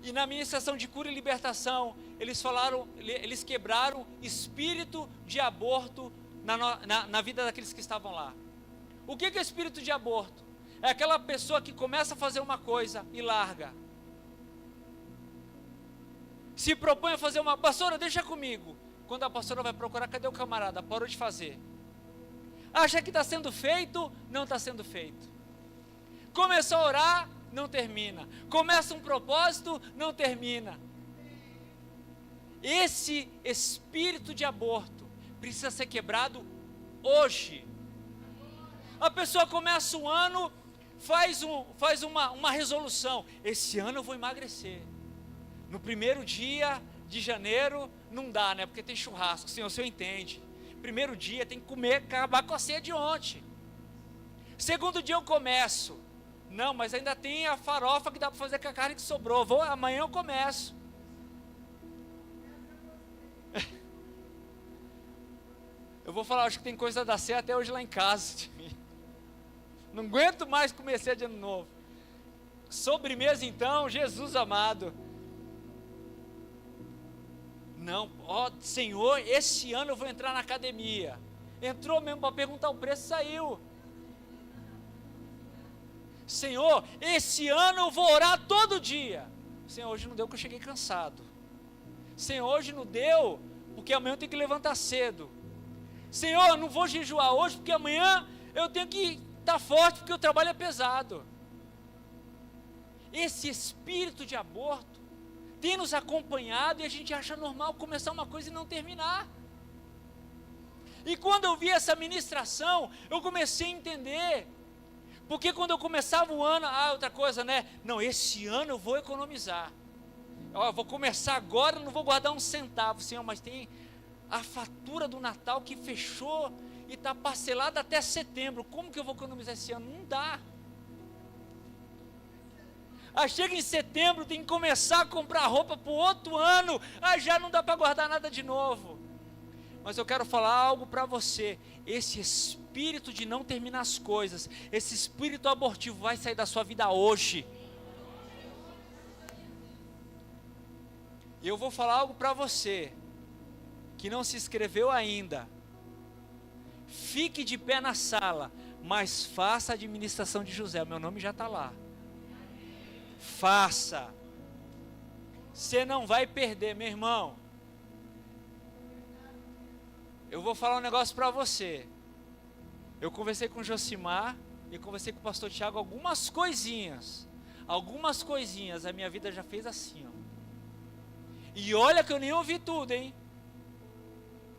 A: E na ministração de cura e libertação, eles quebraram espírito de aborto na vida daqueles que estavam lá. O que é espírito de aborto? É aquela pessoa que começa a fazer uma coisa e larga. Se propõe a fazer uma, pastora, deixa comigo. Quando a pastora vai procurar, cadê o camarada? Parou de fazer. Acha que está sendo feito? Não está sendo feito. Começou a orar? Não termina. Começa um propósito, não termina. Esse espírito de aborto precisa ser quebrado hoje. A pessoa começa o ano, faz uma resolução. Esse ano eu vou emagrecer. No primeiro dia de janeiro não dá, né? Porque tem churrasco. Senhor, o senhor entende. Primeiro dia tem que comer, acabar com a ceia de ontem. Segundo dia eu começo. Não, mas ainda tem a farofa que dá para fazer com a carne que sobrou. Amanhã eu começo. Eu vou falar, acho que tem coisa da ceia até hoje lá em casa. Não aguento mais comer ceia de ano novo. Sobremesa então, Jesus amado. Não, ó Senhor, esse ano eu vou entrar na academia. Entrou mesmo para perguntar o preço, saiu. Senhor, esse ano eu vou orar todo dia. Senhor, hoje não deu porque eu cheguei cansado. Senhor, hoje não deu porque amanhã eu tenho que levantar cedo. Senhor, eu não vou jejuar hoje porque amanhã eu tenho que estar forte porque o trabalho é pesado. Esse espírito de aborto tem nos acompanhado e a gente acha normal começar uma coisa e não terminar. E quando eu vi essa ministração, eu comecei a entender. Porque quando eu começava o ano, outra coisa, né? Não, esse ano eu vou economizar. Eu vou começar agora, não vou guardar um centavo, Senhor, mas tem a fatura do Natal que fechou e está parcelada até setembro. Como que eu vou economizar esse ano? Não dá. Aí chega em setembro, tem que começar a comprar roupa para o outro ano. Já não dá para guardar nada de novo. Mas eu quero falar algo para você. Esse espírito de não terminar as coisas, esse espírito abortivo vai sair da sua vida hoje. E eu vou falar algo para você, que não se inscreveu ainda. Fique de pé na sala, mas faça a administração de José. Meu nome já está lá. Faça. Você não vai perder, meu irmão. Eu vou falar um negócio para você. Eu conversei com o Josimar e conversei com o pastor Tiago algumas coisinhas, a minha vida já fez assim, ó. E olha que eu nem ouvi tudo, hein?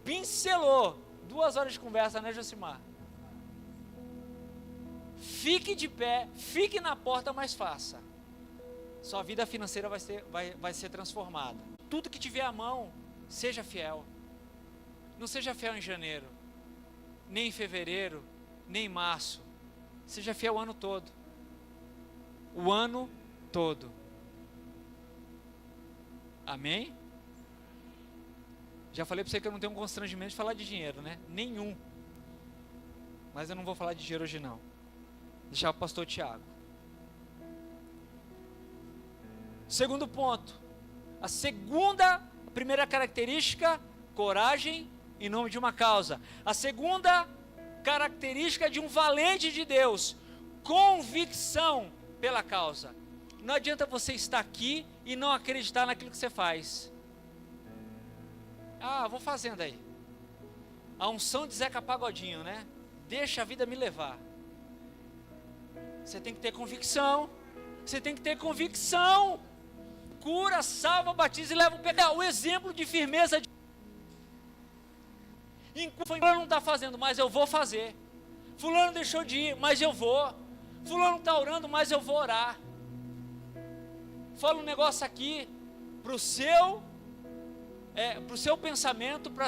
A: Pincelou. 2 horas de conversa, né, Josimar? Fique de pé, fique na porta, mas faça. Sua vida financeira vai ser transformada. Tudo que tiver à mão, seja fiel. Não seja fiel em janeiro, nem em fevereiro, nem em março. Seja fiel o ano todo. O ano todo. Amém? Já falei para você que eu não tenho um constrangimento de falar de dinheiro, né? Nenhum. Mas eu não vou falar de dinheiro hoje não. Deixar o pastor Tiago. Segundo ponto. A primeira característica, coragem em nome de uma causa. A segunda característica de um valente de Deus, convicção pela causa. Não adianta você estar aqui e não acreditar naquilo que você faz. Ah, vou fazendo aí. A unção de Zeca Pagodinho, né? Deixa a vida me levar. Você tem que ter convicção. Você tem que ter convicção. Cura, salva, batiza e leva o pecado. O exemplo de firmeza. Enquanto fulano não está fazendo, mas eu vou fazer. Fulano deixou de ir, mas eu vou. Fulano está orando, mas eu vou orar. Fala um negócio aqui para o seu pensamento, para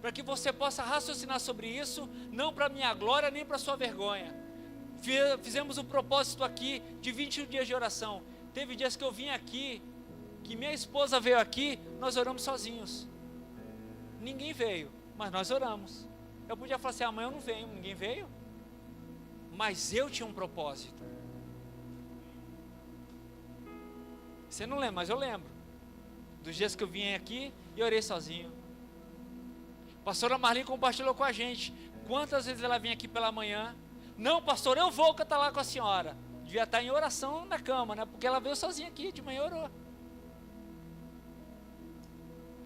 A: para que você possa raciocinar sobre isso, não para minha glória nem para sua vergonha. Fizemos um propósito aqui de 21 dias de oração. Teve dias que eu vim aqui, que minha esposa veio aqui, nós oramos sozinhos. Ninguém veio, mas nós oramos. Eu podia falar assim, amanhã eu não venho, ninguém veio. Mas eu tinha um propósito. Você não lembra, mas eu lembro. Dos dias que eu vim aqui e orei sozinho. A pastora Marli compartilhou com a gente. Quantas vezes ela vinha aqui pela manhã. Não, pastor, eu vou cantar lá com a senhora. Devia estar em oração na cama, né? Porque ela veio sozinha aqui, de manhã orou.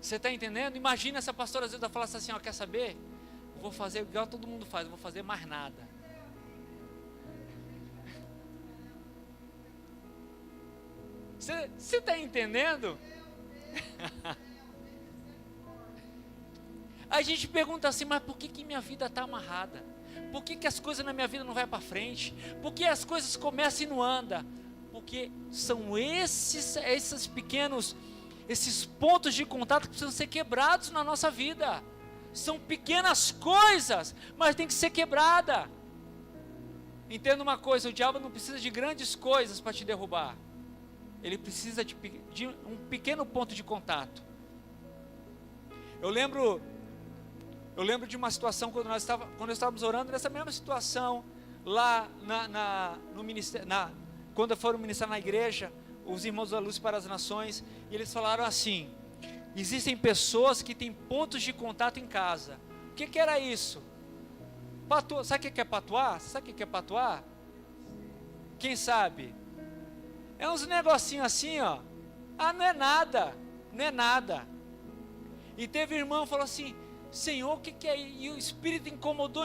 A: Você está entendendo? Imagina essa pastora às vezes ela falasse assim, ó, quer saber? Eu vou fazer igual todo mundo faz, eu vou fazer mais nada. Você está entendendo? A gente pergunta assim, mas por que minha vida está amarrada? Por que as coisas na minha vida não vai para frente? Por que as coisas começam e não andam? Porque são esses pequenos, esses pontos de contato que precisam ser quebrados na nossa vida. São pequenas coisas, mas tem que ser quebrada. Entenda uma coisa, o diabo não precisa de grandes coisas para te derrubar. Ele precisa de um pequeno ponto de contato. Eu lembro de uma situação quando nós estávamos orando, nessa mesma situação, lá no ministério, quando foram ministrar na igreja, os irmãos da Luz para as Nações, e eles falaram assim, existem pessoas que têm pontos de contato em casa. O que era isso? Sabe o que é patuar? Sabe o que é patuar? Quem sabe? É uns negocinhos assim, ó. Ah, não é nada. Não é nada. E teve irmão que falou assim, Senhor, o que é isso? E o Espírito incomodou.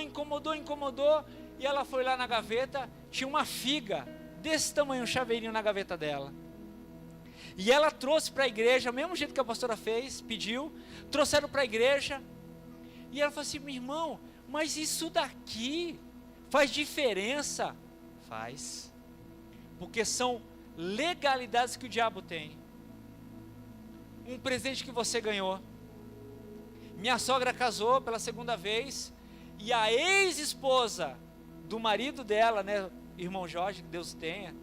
A: E ela foi lá na gaveta, tinha uma figa desse tamanho, um chaveirinho na gaveta dela. E ela trouxe para a igreja, mesmo jeito que a pastora fez, pediu, trouxeram para a igreja. E ela falou assim, meu irmão, mas isso daqui faz diferença? Faz. Porque são legalidades que o diabo tem. Um presente que você ganhou. Minha sogra casou pela segunda vez, e a ex-esposa do marido dela, né, irmão Jorge, que Deus tenha,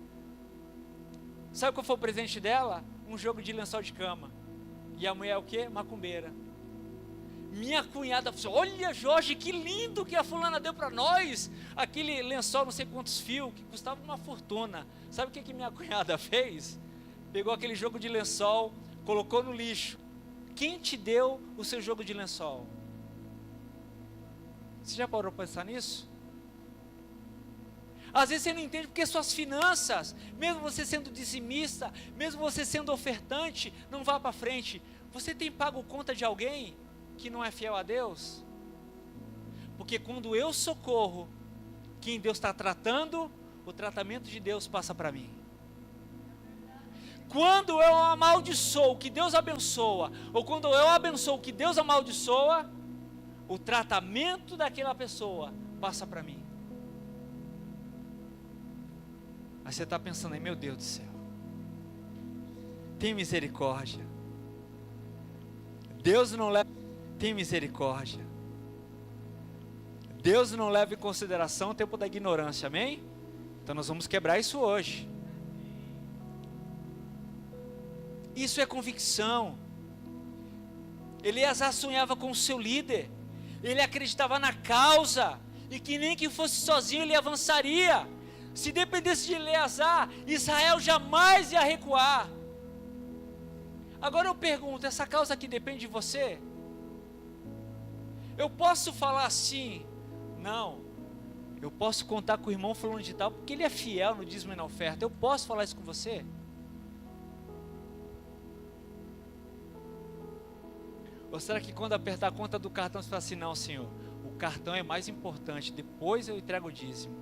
A: sabe qual foi o presente dela? Um jogo de lençol de cama. E a mulher é o quê? Macumbeira. Minha cunhada falou assim, olha Jorge, que lindo que a fulana deu para nós, aquele lençol não sei quantos fios, que custava uma fortuna. Sabe o que minha cunhada fez? Pegou aquele jogo de lençol, colocou no lixo. Quem te deu o seu jogo de lençol? Você já parou para pensar nisso? Às vezes você não entende porque suas finanças, mesmo você sendo dizimista, mesmo você sendo ofertante, não vá para frente. Você tem pago conta de alguém que não é fiel a Deus? Porque quando eu socorro quem Deus está tratando, o tratamento de Deus passa para mim. Quando eu amaldiçoo o que Deus abençoa, ou quando eu abençoo o que Deus amaldiçoa, o tratamento daquela pessoa passa para mim. Aí você está pensando aí, meu Deus do céu, tem misericórdia. Deus não leva, tem misericórdia. Deus não leva em consideração o tempo da ignorância, amém? Então nós vamos quebrar isso hoje. Isso é convicção. Eleazar sonhava com o seu líder, ele acreditava na causa, e que nem que fosse sozinho ele avançaria. Se dependesse de Eleazar, Israel jamais ia recuar. Agora eu pergunto, essa causa aqui depende de você? Eu posso falar assim? Não. Eu posso contar com o irmão fulano de tal, porque ele é fiel no dízimo e na oferta. Eu posso falar isso com você? Ou será que quando apertar a conta do cartão você fala assim, não, Senhor, o cartão é mais importante, depois eu entrego o dízimo?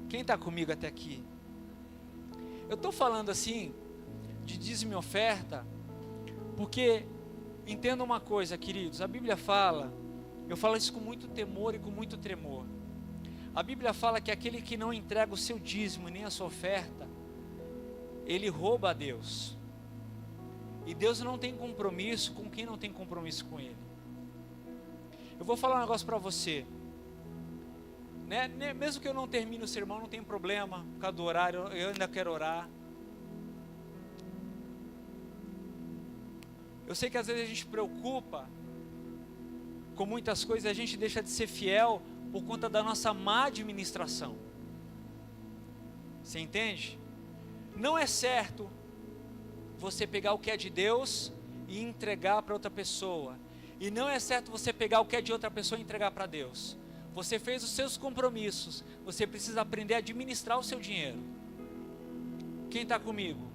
A: Quem está comigo até aqui? Eu estou falando assim, de dízimo e oferta, porque, entenda uma coisa, queridos, a Bíblia fala, eu falo isso com muito temor e com muito tremor, a Bíblia fala que aquele que não entrega o seu dízimo nem a sua oferta, ele rouba a Deus, e Deus não tem compromisso com quem não tem compromisso com Ele. Eu vou falar um negócio para você, né? Mesmo que eu não termine o sermão, não tem problema, por causa do horário, eu ainda quero orar. Eu sei que às vezes a gente preocupa com muitas coisas, a gente deixa de ser fiel por conta da nossa má administração. Você entende? Não é certo você pegar o que é de Deus e entregar para outra pessoa. E não é certo você pegar o que é de outra pessoa e entregar para Deus. Você fez os seus compromissos, você precisa aprender a administrar o seu dinheiro. Quem está comigo?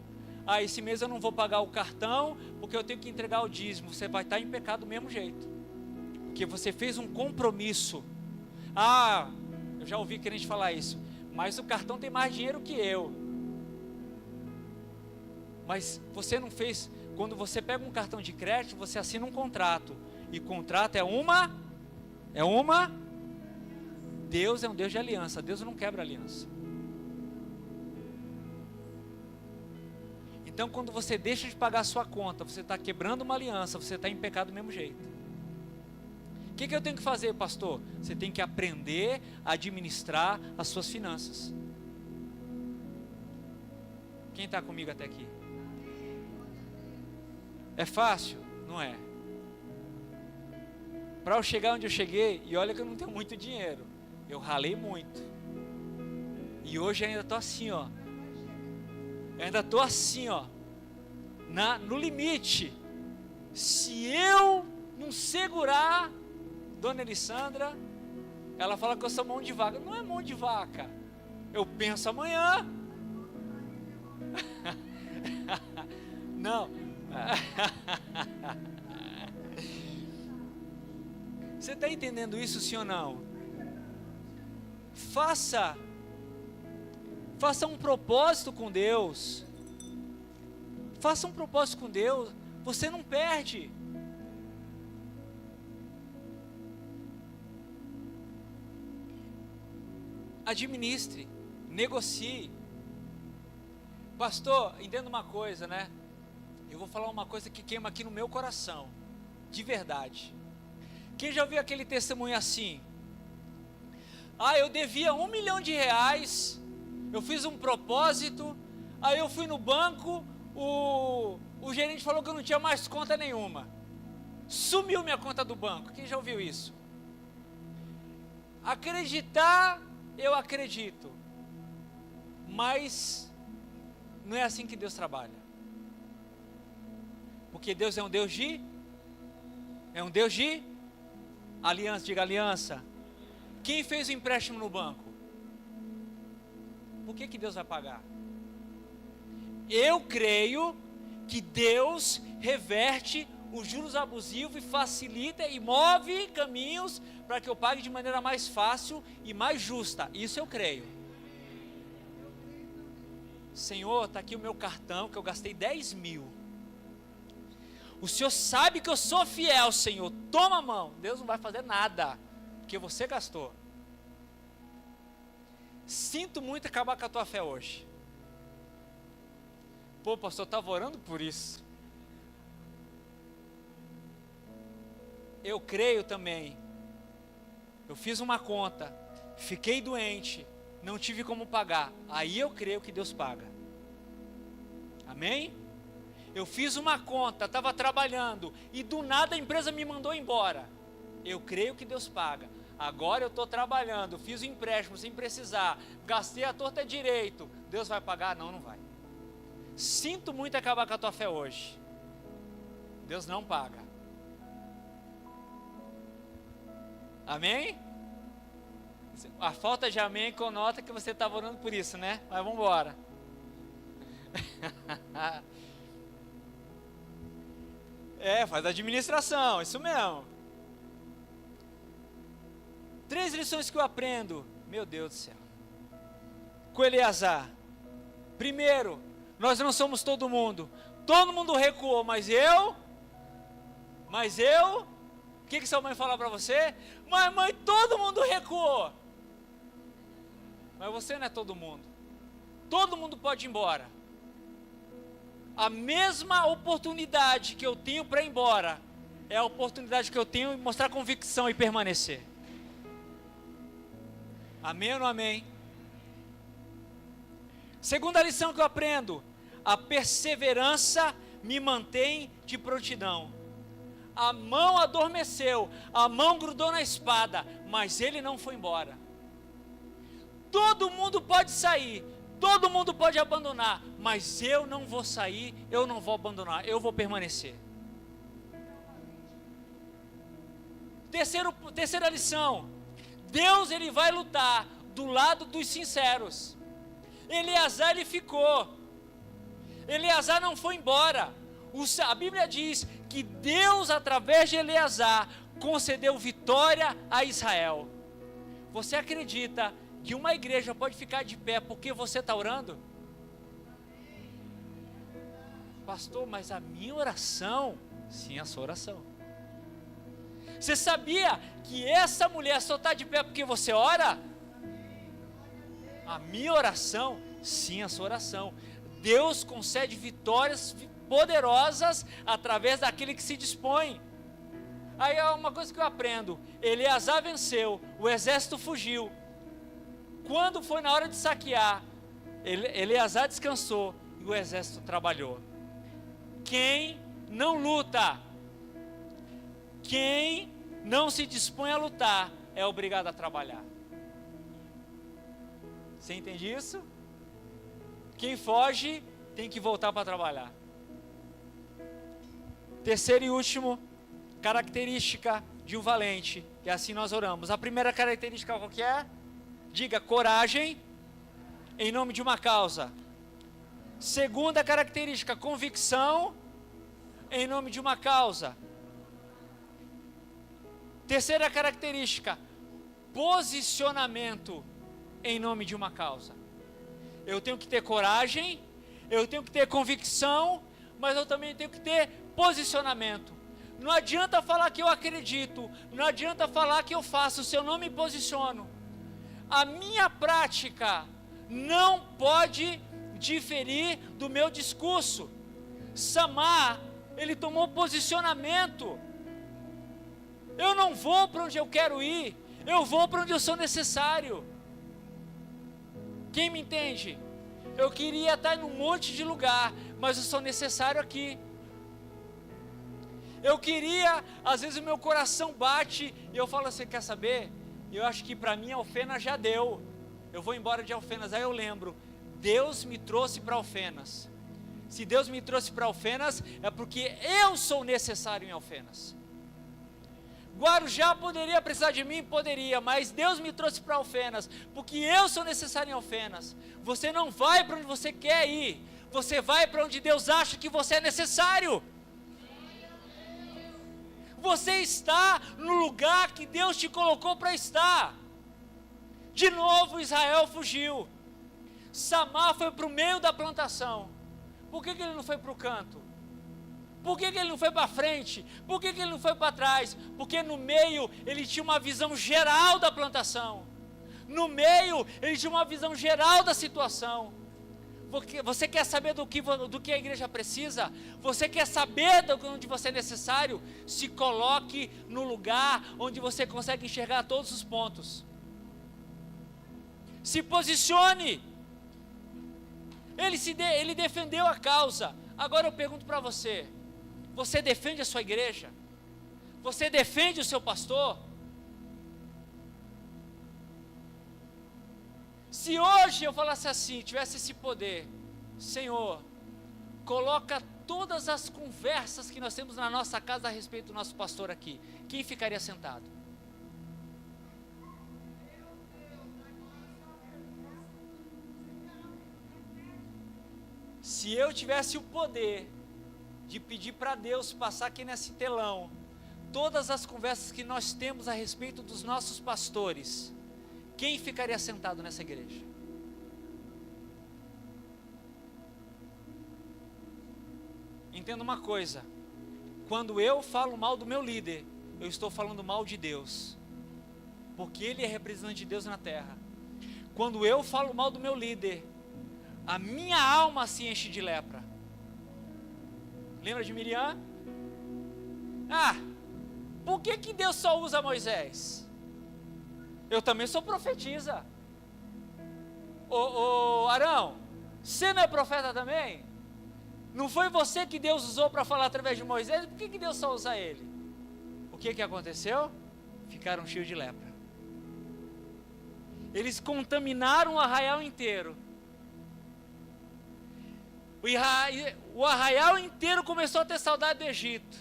A: Ah, esse mês eu não vou pagar o cartão, porque eu tenho que entregar o dízimo. Você vai estar em pecado do mesmo jeito, porque você fez um compromisso. Ah, eu já ouvi crente falar isso, mas o cartão tem mais dinheiro que eu. Mas você não fez. Quando você pega um cartão de crédito, você assina um contrato, e contrato é uma Deus é um Deus de aliança, Deus não quebra aliança. Então quando você deixa de pagar a sua conta, você está quebrando uma aliança, você está em pecado do mesmo jeito. O que eu tenho que fazer, pastor? Você tem que aprender a administrar as suas finanças. Quem está comigo até aqui? É fácil? Não é. Para eu chegar onde eu cheguei, e olha que eu não tenho muito dinheiro, eu ralei muito, e hoje ainda estou assim, ó, no limite. Se eu não segurar, dona Elissandra, ela fala que eu sou mão de vaca. Não é mão de vaca, eu penso amanhã. Não. Você está entendendo isso, sim ou não? Faça um propósito com Deus. Faça um propósito com Deus. Você não perde. Administre, negocie. Pastor, entenda uma coisa, né? Eu vou falar uma coisa que queima aqui no meu coração, de verdade. Quem já ouviu aquele testemunho assim? Ah, eu devia R$1 milhão, eu fiz um propósito, aí eu fui no banco, o gerente falou que eu não tinha mais conta nenhuma, sumiu minha conta do banco. Quem já ouviu isso? Acreditar, eu acredito, mas não é assim que Deus trabalha. Porque Deus é um Deus de aliança. Diga aliança. Quem fez o empréstimo no banco? Por que Deus vai pagar? Eu creio que Deus reverte os juros abusivos e facilita e move caminhos para que eu pague de maneira mais fácil e mais justa. Isso eu creio. Senhor, está aqui o meu cartão que eu gastei 10 mil. O Senhor sabe que eu sou fiel, Senhor. Toma a mão. Deus não vai fazer nada, porque você gastou. Sinto muito acabar com a tua fé hoje. Pô, pastor, eu estava orando por isso. Eu creio também. Eu fiz uma conta, fiquei doente, não tive como pagar. Aí eu creio que Deus paga. Amém? Eu fiz uma conta, estava trabalhando e do nada a empresa me mandou embora. Eu creio que Deus paga. Agora eu estou trabalhando, fiz o empréstimo sem precisar, gastei a torta direito. Deus vai pagar? Não, não vai. Sinto muito acabar com a tua fé hoje. Deus não paga. Amém? A falta de amém conota que você estava orando por isso, né? Mas vamos embora. Faz administração, isso mesmo. 3 lições que eu aprendo, meu Deus do céu, com Eleazar. Primeiro, nós não somos todo mundo recuou, mas eu, o que sua mãe fala para você? Mas mãe, todo mundo recuou, mas você não é todo mundo pode ir embora. A mesma oportunidade que eu tenho para ir embora, é a oportunidade que eu tenho de mostrar convicção e permanecer. Amém ou não amém? Segunda lição que eu aprendo: a perseverança me mantém de prontidão. A mão adormeceu, a mão grudou na espada, mas ele não foi embora. Todo mundo pode sair, todo mundo pode abandonar, mas eu não vou sair, eu não vou abandonar, eu vou permanecer. Terceira lição: Deus, ele vai lutar do lado dos sinceros. Eleazar, ele ficou. Eleazar não foi embora. A Bíblia diz que Deus, através de Eleazar, concedeu vitória a Israel. Você acredita que uma igreja pode ficar de pé porque você está orando? Pastor, mas a minha oração? Sim, a sua oração. Você sabia que essa mulher só está de pé porque você ora? A minha oração? Sim, a sua oração. Deus concede vitórias poderosas através daquele que se dispõe. Aí é uma coisa que eu aprendo: Eleazar venceu, o exército fugiu. Quando foi na hora de saquear, Eleazar descansou e o exército trabalhou. Quem não luta, quem não se dispõe a lutar, é obrigado a trabalhar. Você entende isso? Quem foge tem que voltar para trabalhar. Terceira e última característica de um valente, e assim nós oramos. A primeira característica qual que é? Diga: coragem em nome de uma causa. Segunda característica: convicção em nome de uma causa. Terceira característica: posicionamento em nome de uma causa. Eu tenho que ter coragem, eu tenho que ter convicção, mas eu também tenho que ter posicionamento. Não adianta falar que eu acredito, não adianta falar que eu faço, se eu não me posiciono. A minha prática não pode diferir do meu discurso. Samar, ele tomou posicionamento. Eu não vou para onde eu quero ir, eu vou para onde eu sou necessário. Quem me entende? Eu queria estar em um monte de lugar, mas eu sou necessário aqui. Eu queria, às vezes o meu coração bate e eu falo assim: quer saber? Eu acho que para mim Alfenas já deu. Eu vou embora de Alfenas. Aí eu lembro, Deus me trouxe para Alfenas. Se Deus me trouxe para Alfenas, é porque eu sou necessário em Alfenas. Guarujá poderia precisar de mim? Poderia, mas Deus me trouxe para Alfenas, porque eu sou necessário em Alfenas. Você não vai para onde você quer ir, você vai para onde Deus acha que você é necessário. Você está no lugar que Deus te colocou para estar. De novo Israel fugiu. Samar foi para o meio da plantação. Por que ele não foi para o canto? Por que ele não foi para frente? Por que ele não foi para trás? Porque no meio ele tinha uma visão geral da plantação. No meio ele tinha uma visão geral da situação. Você quer saber do que a igreja precisa? Você quer saber de onde você é necessário? Se coloque no lugar onde você consegue enxergar todos os pontos. Se posicione. Ele defendeu a causa. Agora eu pergunto para você, você defende a sua igreja? Você defende o seu pastor? Se hoje eu falasse assim, tivesse esse poder, Senhor, coloca todas as conversas que nós temos na nossa casa a respeito do nosso pastor aqui, quem ficaria sentado? Se eu tivesse o poder de pedir para Deus passar aqui nesse telão todas as conversas que nós temos a respeito dos nossos pastores, quem ficaria sentado nessa igreja? Entenda uma coisa, quando eu falo mal do meu líder, eu estou falando mal de Deus, porque ele é representante de Deus na terra. Quando eu falo mal do meu líder, a minha alma se enche de lepra. Lembra de Miriam? Por que Deus só usa Moisés? Eu também sou profetisa. Arão, você não é profeta também? Não foi você que Deus usou para falar através de Moisés? Por que Deus só usa ele? O que aconteceu? Ficaram cheios de lepra. Eles contaminaram o arraial inteiro. O arraial inteiro começou a ter saudade do Egito.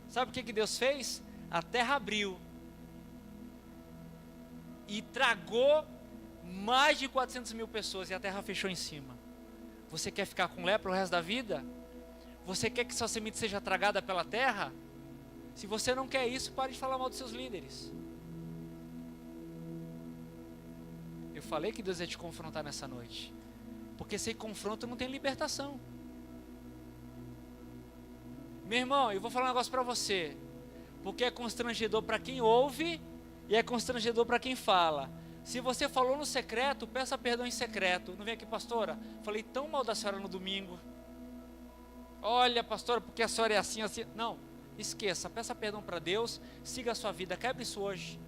A: Sabe o que Deus fez? A terra abriu e tragou mais de 400 mil pessoas, e a terra fechou em cima. Você quer ficar com lepra o resto da vida? Você quer que sua semente seja tragada pela terra? Se você não quer isso, pare de falar mal dos seus líderes. Eu falei que Deus ia te confrontar nessa noite, porque sem confronto não tem libertação. Meu irmão, eu vou falar um negócio para você, porque é constrangedor para quem ouve e é constrangedor para quem fala. Se você falou no secreto, peça perdão em secreto. Não vem aqui, pastora, falei tão mal da senhora no domingo. Olha, pastora, porque a senhora é assim, assim. Não, esqueça, peça perdão para Deus, siga a sua vida, quebre isso hoje.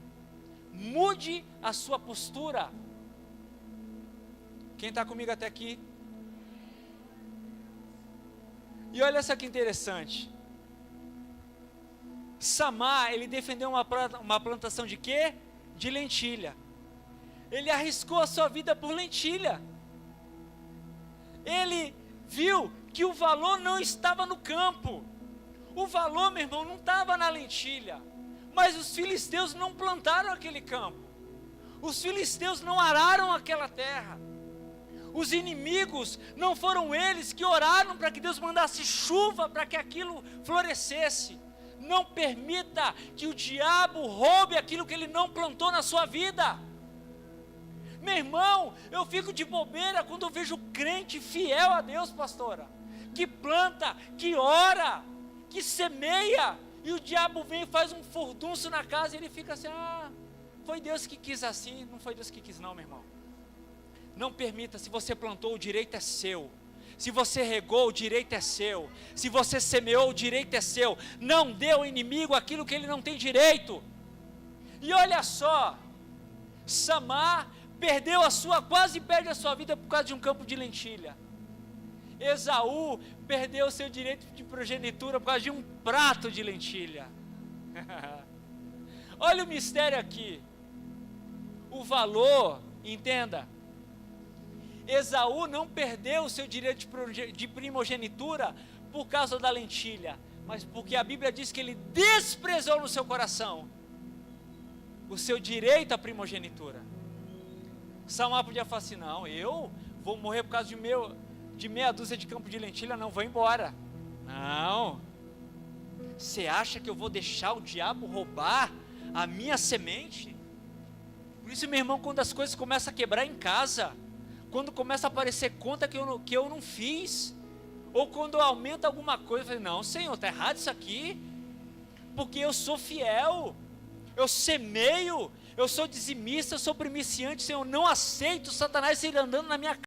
A: Mude a sua postura. Quem está comigo até aqui? E olha só que interessante. Samar, ele defendeu uma plantação de quê? De lentilha. Ele arriscou a sua vida por lentilha. Ele viu que o valor não estava no campo. O valor, meu irmão, não estava na lentilha. Mas os filisteus não plantaram aquele campo. Os filisteus não araram aquela terra. Os inimigos não foram eles que oraram para que Deus mandasse chuva para que aquilo florescesse. Não permita que o diabo roube aquilo que ele não plantou na sua vida. Meu irmão, eu fico de bobeira quando eu vejo crente fiel a Deus, pastora, que planta, que ora, que semeia, e o diabo vem e faz um furdunço na casa e ele fica assim, foi Deus que quis assim. Não foi Deus que quis não, meu irmão. Não permita. Se você plantou, o direito é seu. Se você regou, o direito é seu. Se você semeou, o direito é seu. Não dê ao inimigo aquilo que ele não tem direito. E olha só, Samar quase perde a sua vida por causa de um campo de lentilha. Esaú perdeu o seu direito de progenitura por causa de um prato de lentilha. Olha o mistério aqui. O valor, entenda, Esaú não perdeu o seu direito de primogenitura por causa da lentilha, mas porque a Bíblia diz que ele desprezou no seu coração o seu direito à primogenitura. Samar podia falar assim, não, eu vou morrer por causa de meia dúzia de campo de lentilha, não, vou embora. Não, você acha que eu vou deixar o diabo roubar a minha semente? Por isso, meu irmão, quando as coisas começam a quebrar em casa, quando começa a aparecer conta que eu não fiz, ou quando aumenta alguma coisa, eu falo, não, Senhor, está errado isso aqui, porque eu sou fiel, eu semeio, eu sou dizimista, eu sou primiciante, Senhor, eu não aceito Satanás ir andando na minha casa.